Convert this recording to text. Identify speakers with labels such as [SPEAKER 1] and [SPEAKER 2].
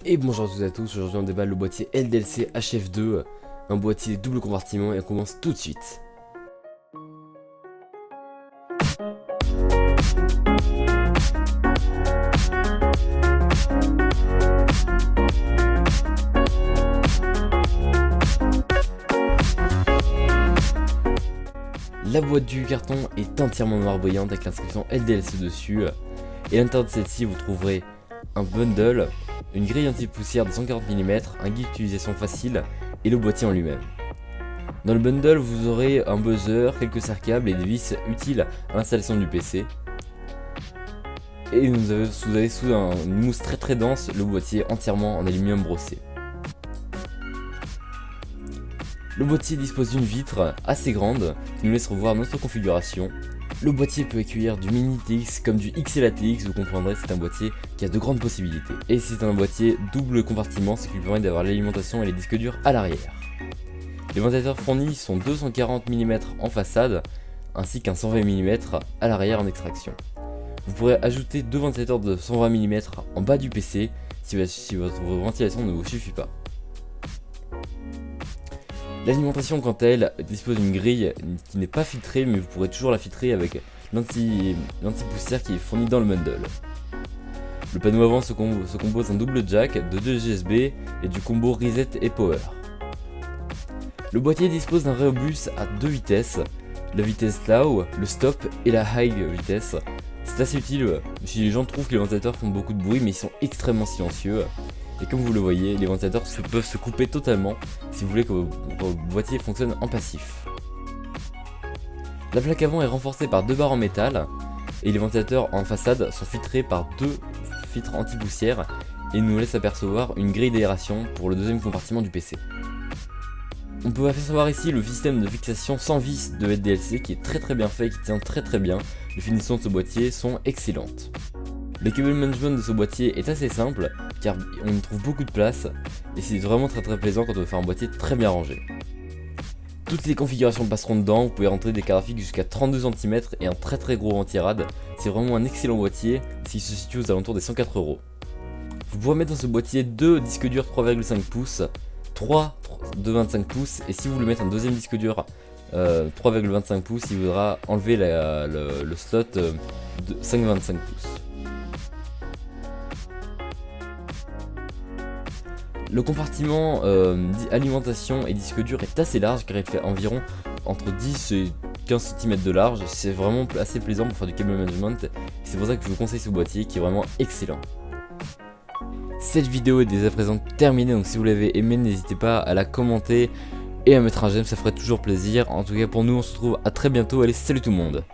[SPEAKER 1] Et bonjour à toutes et à tous, aujourd'hui on déballe le boîtier LDLC HF2, un boîtier double compartiment et on commence tout de suite. La boîte du carton est entièrement noire brillante avec l'inscription LDLC dessus. Et à l'intérieur de celle-ci vous trouverez un bundle, une grille anti-poussière de 140 mm, un guide d'utilisation facile et le boîtier en lui-même. Dans le bundle vous aurez un buzzer, quelques serre-câbles et des vis utiles à l'installation du PC. Et vous avez sous une mousse très dense le boîtier entièrement en aluminium brossé. Le boîtier dispose d'une vitre assez grande qui nous laisse revoir notre configuration. Le boîtier peut accueillir du mini TX comme du XL ATX, vous comprendrez, c'est un boîtier qui a de grandes possibilités. Et c'est un boîtier double compartiment, ce qui lui permet d'avoir l'alimentation et les disques durs à l'arrière. Les ventilateurs fournis sont 240 mm en façade, ainsi qu'un 120 mm à l'arrière en extraction. Vous pourrez ajouter deux ventilateurs de 120 mm en bas du PC si votre ventilation ne vous suffit pas. L'alimentation quant à elle dispose d'une grille qui n'est pas filtrée, mais vous pourrez toujours la filtrer avec l'anti-poussière qui est fourni dans le bundle. Le panneau avant se compose d'un double jack, de 2 USB et du combo reset et power. Le boîtier dispose d'un rébus à deux vitesses, la vitesse low, le stop et la high vitesse. C'est assez utile si les gens trouvent que les ventilateurs font beaucoup de bruit, mais ils sont extrêmement silencieux. Et comme vous le voyez, les ventilateurs peuvent se couper totalement si vous voulez que votre boîtier fonctionne en passif. La plaque avant est renforcée par deux barres en métal et les ventilateurs en façade sont filtrés par deux filtres anti-poussière et nous laissent apercevoir une grille d'aération pour le deuxième compartiment du PC. On peut apercevoir ici le système de fixation sans vis de LDLC qui est très bien fait et qui tient très bien. Les finitions de ce boîtier sont excellentes. Le cable management de ce boîtier est assez simple car on y trouve beaucoup de place et c'est vraiment très plaisant quand on veut faire un boîtier très bien rangé. Toutes les configurations passeront dedans, vous pouvez rentrer des cartes graphiques jusqu'à 32 cm et un très gros ventirad. C'est vraiment un excellent boîtier qui se situe aux alentours des 104 €. Vous pourrez mettre dans ce boîtier deux disques durs 3,5 pouces, 3 de 25 pouces et si vous voulez mettre un deuxième disque dur 3,25 pouces, il faudra enlever le slot de 5,25 pouces. Le compartiment alimentation et disque dur est assez large car il fait environ entre 10 et 15 cm de large. C'est vraiment assez plaisant pour faire du cable management. C'est pour ça que je vous conseille ce boîtier qui est vraiment excellent. Cette vidéo est dès à présent terminée, donc si vous l'avez aimé, n'hésitez pas à la commenter et à mettre un j'aime, ça ferait toujours plaisir. En tout cas pour nous, on se retrouve à très bientôt. Allez, salut tout le monde!